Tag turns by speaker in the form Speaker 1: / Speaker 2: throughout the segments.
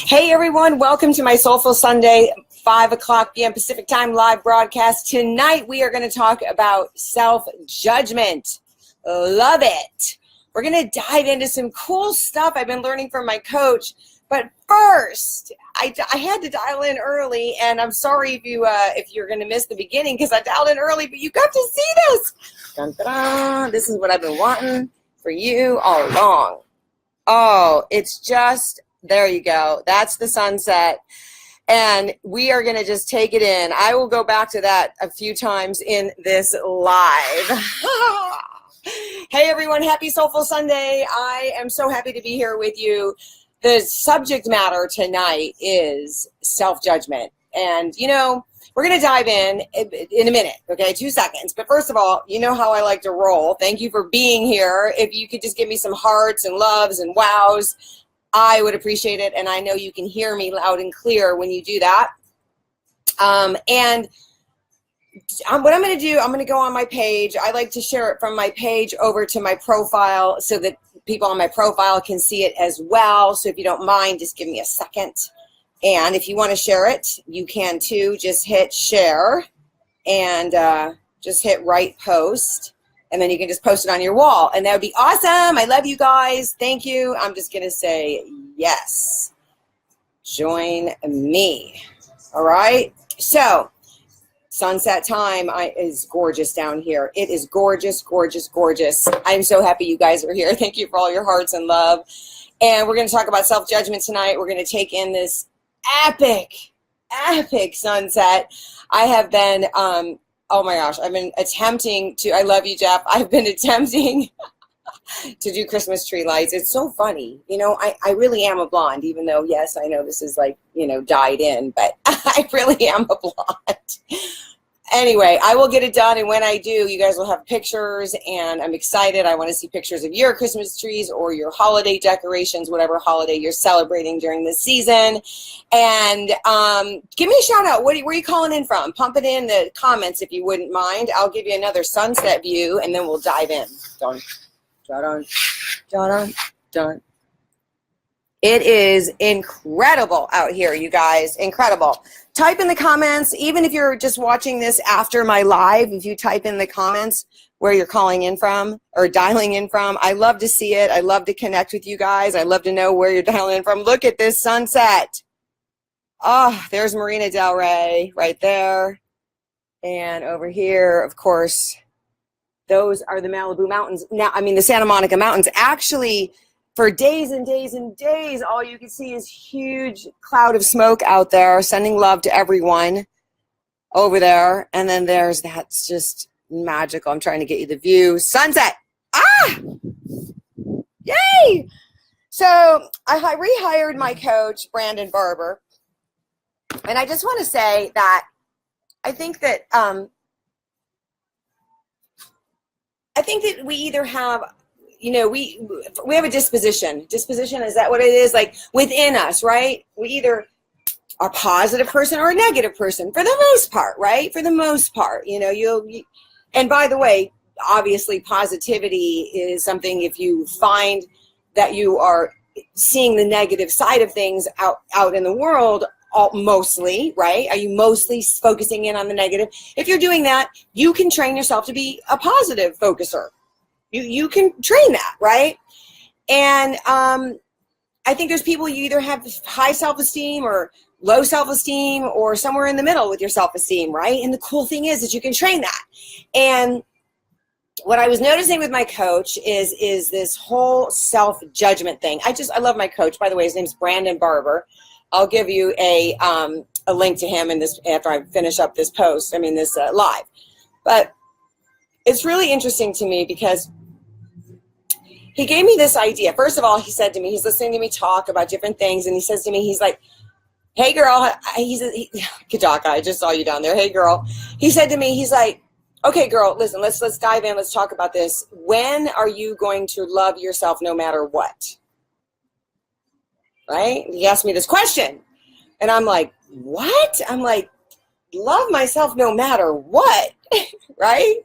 Speaker 1: Hey everyone, welcome to my Soulful Sunday 5:00 p.m. Pacific Time live broadcast. Tonight we are going to talk about self-judgment. Love it. We're going to dive into some cool stuff I've been learning from my coach. But first, I had to dial in early, and I'm sorry if you're going to miss the beginning because I dialed in early, but you got to see this. Dun, dun, dun. This is what I've been wanting for you all along. Oh, it's just... There you go. That's the sunset. And we are going to just take it in. I will go back to that a few times in this live. Hey, everyone. Happy Soulful Sunday. I am so happy to be here with you. The subject matter tonight is self-judgment. And, you know, we're going to dive in a minute, okay? 2 seconds. But first of all, you know how I like to roll. Thank you for being here. If you could just give me some hearts and loves and wows, I would appreciate it, and I know you can hear me loud and clear when you do that. What I'm going to do, I'm going to go on my page. I like to share it from my page over to my profile so that people on my profile can see it as well. So if you don't mind, just give me a second. And if you want to share it, you can too. Just hit share and just hit right post. And then you can just post it on your wall. And that would be awesome. I love you guys. Thank you. I'm just going to say yes. Join me. All right. So sunset time is gorgeous down here. It is gorgeous, gorgeous, gorgeous. I'm so happy you guys are here. Thank you for all your hearts and love. And we're going to talk about self-judgment tonight. We're going to take in this epic sunset. I have been... oh my gosh, I've been attempting to, I love you, Jeff. I've been attempting to do Christmas tree lights. It's so funny. You know, I really am a blonde, even though, yes, I know this is like, you know, dyed in, but I really am a blonde. Anyway, I will get it done. And when I do, you guys will have pictures and I'm excited. I want to see pictures of your Christmas trees or your holiday decorations, whatever holiday you're celebrating during this season. And give me a shout out. Where are you calling in from? Pump it in the comments if you wouldn't mind. I'll give you another sunset view and then we'll dive in. Dun, dun, dun, dun, dun. It is incredible out here, you guys. Incredible. Type in the comments, even if you're just watching this after my live, if you type in the comments where you're calling in from or dialing in from, I love to see it. I love to connect with you guys. I love to know where you're dialing in from. Look at this sunset. Oh, there's Marina Del Rey right there. And over here, of course, those are the Malibu Mountains. Now, I mean, the Santa Monica Mountains. Actually, for days and days and days, all you can see is huge cloud of smoke out there, sending love to everyone over there. And then there's that's just magical. I'm trying to get you the view. Sunset. Ah! Yay! So I rehired my coach, Brandon Barber. And I just want to say that I think that we either have... You know, we have a disposition. Disposition, is that what it is? Like within us, right? We either are a positive person or a negative person for the most part, right? For the most part, you know, and by the way, obviously positivity is something if you find that you are seeing the negative side of things out in the world, mostly, right? Are you mostly focusing in on the negative? If you're doing that, you can train yourself to be a positive focuser. You can train that, right? And I think there's people you either have high self-esteem or low self-esteem or somewhere in the middle with your self-esteem, right? And the cool thing is that you can train that. And what I was noticing with my coach is this whole self-judgment thing. I love my coach. By the way, his name's Brandon Barber. I'll give you a link to him in this after I finish up this post. I mean, this live. But it's really interesting to me because he gave me this idea. First of all, he said to me, he's listening to me talk about different things, and he says to me, he's like, hey, girl, Kajaka, I just saw you down there. Hey, girl. He said to me, he's like, okay, girl, listen, let's dive in. Let's talk about this. When are you going to love yourself no matter what? Right? He asked me this question, and I'm like, what? I'm like, love myself no matter what, right?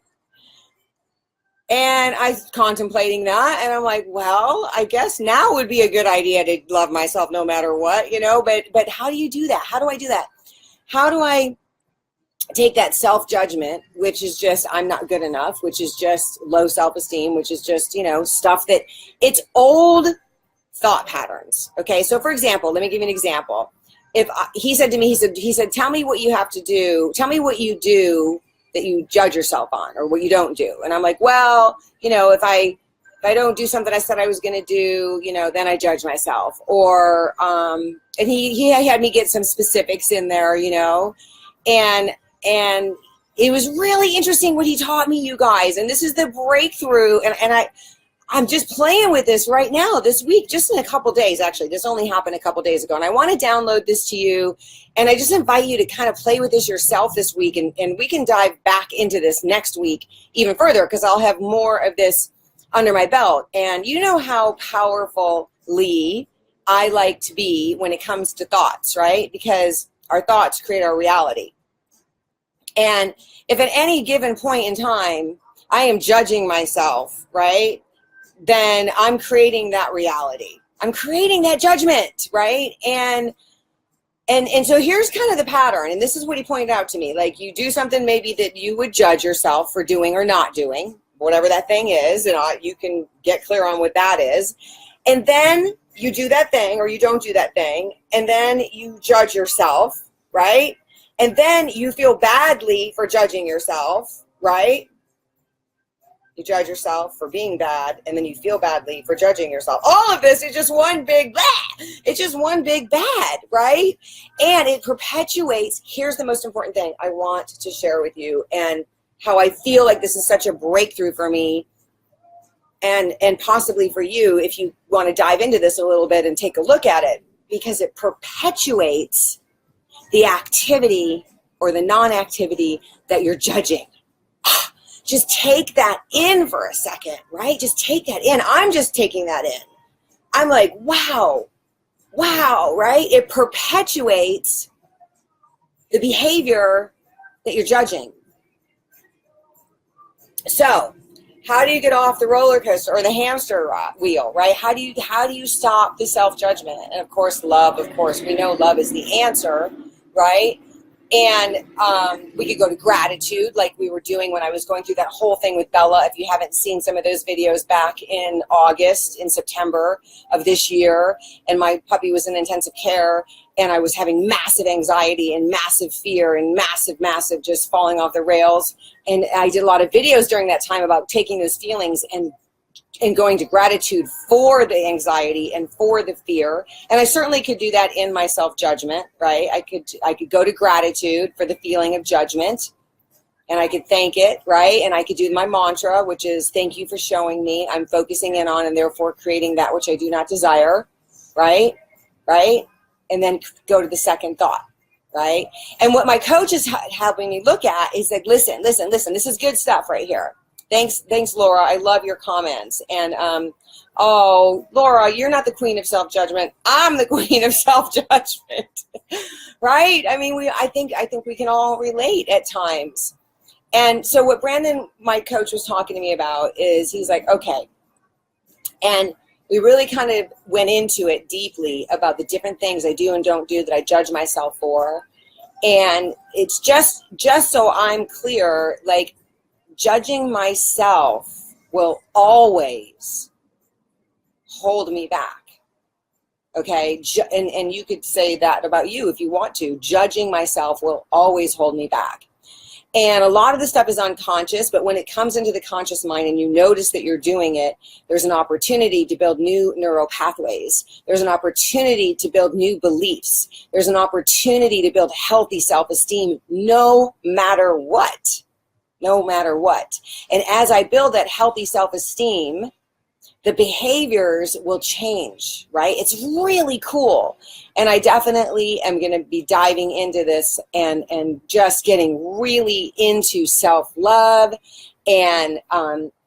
Speaker 1: And I was contemplating that, and I'm like, well, I guess now would be a good idea to love myself no matter what, you know, but how do you do that? How do I do that? How do I take that self-judgment, which is just, I'm not good enough, which is just low self-esteem, which is just, you know, stuff that it's old thought patterns. Okay. So for example, let me give you an example. He said to me, he said, tell me what you have to do. Tell me what you do that you judge yourself on, or what you don't do. And I'm like, well, you know, if I don't do something I said I was going to do, you know, then I judge myself. Or, and he had me get some specifics in there, you know, and it was really interesting what he taught me, you guys. And this is the breakthrough. And I'm just playing with this right now, this week, just in a couple days, actually. This only happened a couple days ago. And I want to download this to you. And I just invite you to kind of play with this yourself this week. And we can dive back into this next week even further, because I'll have more of this under my belt. And you know how powerfully I like to be when it comes to thoughts, right? Because our thoughts create our reality. And if at any given point in time, I am judging myself, right? Then I'm creating that reality. I'm creating that judgment, right? And so here's kind of the pattern. And this is what he pointed out to me. Like, you do something maybe that you would judge yourself for doing or not doing, whatever that thing is, and you can get clear on what that is. And then you do that thing or you don't do that thing. And then you judge yourself, right? And then you feel badly for judging yourself, right? You judge yourself for being bad, and then you feel badly for judging yourself. All of this is just one big blah. It's just one big bad, right? And it perpetuates. Here's the most important thing I want to share with you, and how I feel like this is such a breakthrough for me, and possibly for you if you want to dive into this a little bit and take a look at it, because it perpetuates the activity or the non-activity that you're judging. Just take that in for a second, right? Just take that in. I'm just taking that in. I'm like, wow, right? It perpetuates the behavior that you're judging. So how do you get off the roller coaster or the hamster wheel, right? How do you stop the self-judgment? And of course, love, of course, we know love is the answer, right? And we could go to gratitude like we were doing when I was going through that whole thing with Bella. If you haven't seen some of those videos back in August, in September of this year, and my puppy was in intensive care, and I was having massive anxiety and massive fear and massive just falling off the rails. And I did a lot of videos during that time about taking those feelings and going to gratitude for the anxiety and for the fear. And I certainly could do that in my self-judgment, right? I could go to gratitude for the feeling of judgment, and I could thank it, right? And I could do my mantra, which is, thank you for showing me. I'm focusing in on and therefore creating that which I do not desire, right? And then go to the second thought, right? And what my coach is helping me look at is like, listen, this is good stuff right here. Thanks, Laura. I love your comments. And oh, Laura, you're not the queen of self-judgment. I'm the queen of self-judgment, right? I mean, I think we can all relate at times. And so what Brandon, my coach, was talking to me about is, he's like, okay, and we really kind of went into it deeply about the different things I do and don't do that I judge myself for. And it's just so I'm clear, like, judging myself will always hold me back, okay? And you could say that about you if you want to. Judging myself will always hold me back. And a lot of this stuff is unconscious, but when it comes into the conscious mind and you notice that you're doing it, there's an opportunity to build new neural pathways. There's an opportunity to build new beliefs. There's an opportunity to build healthy self-esteem no matter what. No matter what. And as I build that healthy self-esteem, the behaviors will change, right? It's really cool. And I definitely am going to be diving into this and just getting really into self-love and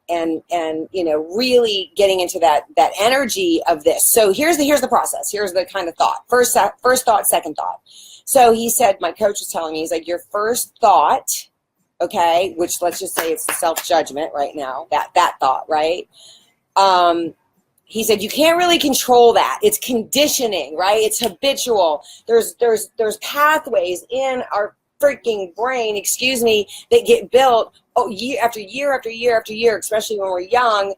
Speaker 1: you know, really getting into that energy of this. So here's the process. Here's the kind of thought. First thought, second thought. So he said, my coach was telling me, he's like, your first thought okay, which let's just say it's the self-judgment right now, that thought, right? He said, you can't really control that. It's conditioning, right? It's habitual. There's pathways in our freaking brain, that get built year after year after year after year, especially when we're young,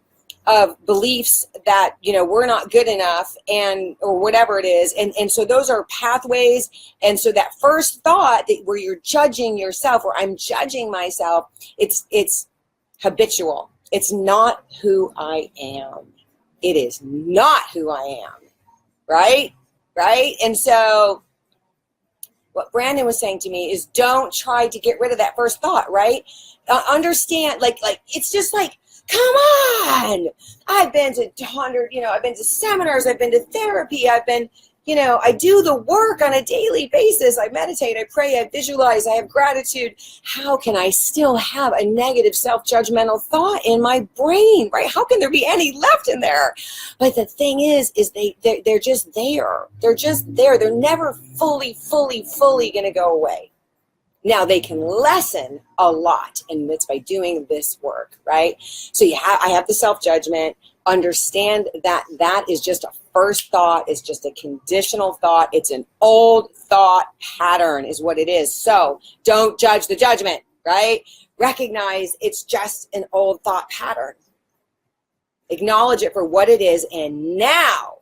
Speaker 1: of beliefs that, we're not good enough or whatever it is. And so those are pathways. And so that first thought where you're judging yourself, or I'm judging myself, it's habitual. It's not who I am. It is not who I am, right? Right? And so what Brandon was saying to me is, don't try to get rid of that first thought, right? Understand, like it's just like, come on. I've been to I've been to seminars, I've been to therapy, I've been, I do the work on a daily basis. I meditate, I pray, I visualize, I have gratitude. How can I still have a negative self-judgmental thought in my brain, right? How can there be any left in there? But the thing is they're just there. They're just there. They're never fully going to go away. Now they can lessen a lot, and it's by doing this work, right? So I have the self-judgment. Understand that is just a first thought. It's just a conditional thought. It's an old thought pattern is what it is. So don't judge the judgment, right? Recognize it's just an old thought pattern. Acknowledge it for what it is, and now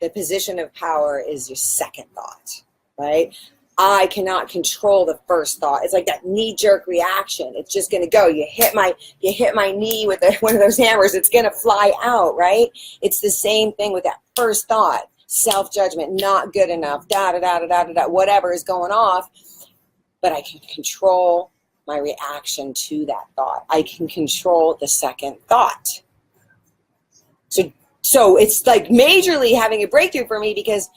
Speaker 1: the position of power is your second thought, right? I cannot control the first thought. It's like that knee-jerk reaction. It's just going to go. You hit my knee with one of those hammers. It's going to fly out, right? It's the same thing with that first thought. Self-judgment, not good enough, whatever is going off. But I can control my reaction to that thought. I can control the second thought. So it's like majorly having a breakthrough for me, because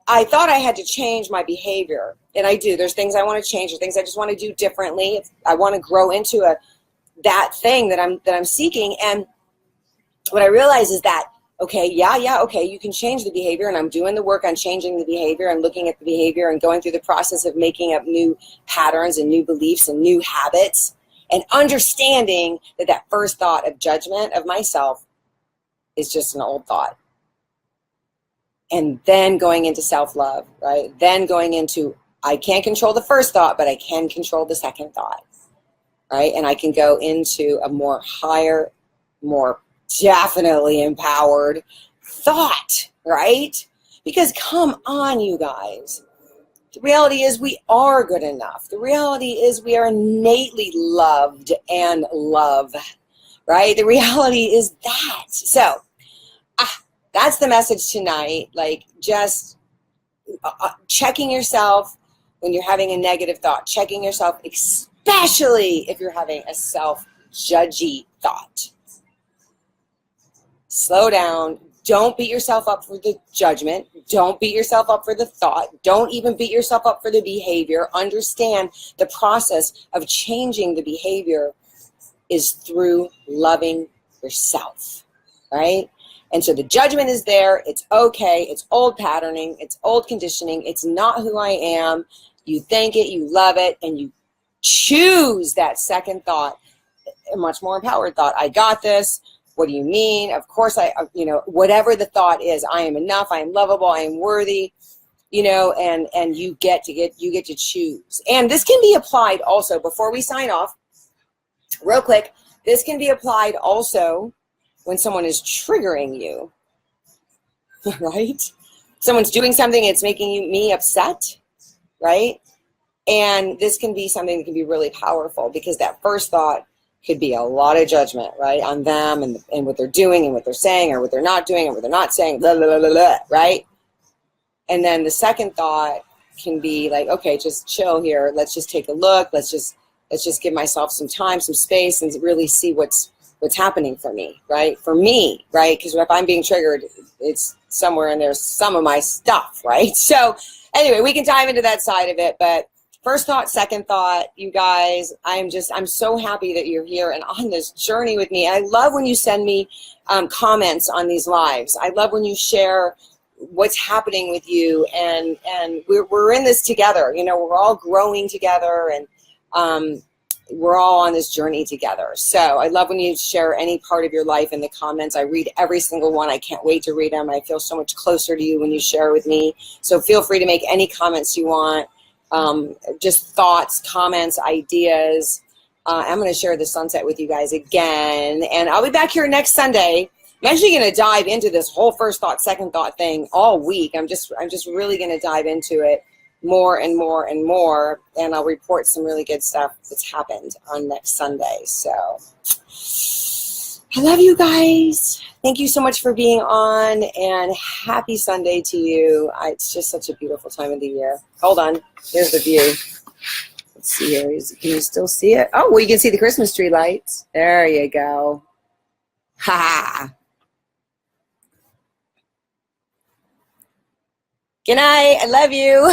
Speaker 1: I thought I had to change my behavior, and I do. There's things I want to change, there's things I just want to do differently. I want to grow into that thing that I'm seeking. And what I realize is that, okay, you can change the behavior, and I'm doing the work on changing the behavior and looking at the behavior and going through the process of making up new patterns and new beliefs and new habits, and understanding that first thought of judgment of myself is just an old thought. And then going into self-love, right? Then going into, I can't control the first thought, but I can control the second thought, right? And I can go into a more higher, more definitely empowered thought, right? Because come on, you guys. The reality is we are good enough. The reality is we are innately loved and love, right? The reality is that. So, that's the message tonight. Like, just checking yourself when you're having a negative thought, checking yourself, especially if you're having a self-judgy thought. Slow down. Don't beat yourself up for the judgment. Don't beat yourself up for the thought. Don't even beat yourself up for the behavior. Understand the process of changing the behavior is through loving yourself, right? And so the judgment is there. It's okay. It's old patterning. It's old conditioning. It's not who I am. You think it, you love it, and you choose that second thought, a much more empowered thought. I got this. What do you mean? Of course, whatever the thought is, I am enough. I am lovable. I am worthy. And you get to choose. And this can be applied also, before we sign off, real quick, this can be applied also when someone is triggering you, right? Someone's doing something, it's making me upset, right? And this can be something that can be really powerful, because that first thought could be a lot of judgment, right, on them and what they're doing and what they're saying, or what they're not doing or what they're not saying, blah, blah, blah, blah, blah, right? And then the second thought can be like, okay, just chill here. Let's just take a look. Let's just give myself some time, some space, and really see what's happening for me, right? For me, right? Because if I'm being triggered, it's somewhere in there, some of my stuff, right? So anyway, we can dive into that side of it. But first thought, second thought, you guys, I'm so happy that you're here and on this journey with me. I love when you send me comments on these lives. I love when you share what's happening with you, and we're in this together. We're all growing together, and We're all on this journey together. So I love when you share any part of your life in the comments. I read every single one. I can't wait to read them. I feel so much closer to you when you share with me. So feel free to make any comments you want. Just thoughts, comments, ideas. I'm going to share the sunset with you guys again. And I'll be back here next Sunday. I'm actually going to dive into this whole first thought, second thought thing all week. I'm just really going to dive into it more and more and more, and I'll report some really good stuff that's happened on next Sunday. So I love you guys. Thank you so much for being on, and happy Sunday to you. It's just such a beautiful time of the year. Hold on. Here's the view. Let's see here. Can you still see it? Oh, well, you can see the Christmas tree lights. There you go. Ha! Good night. I love you.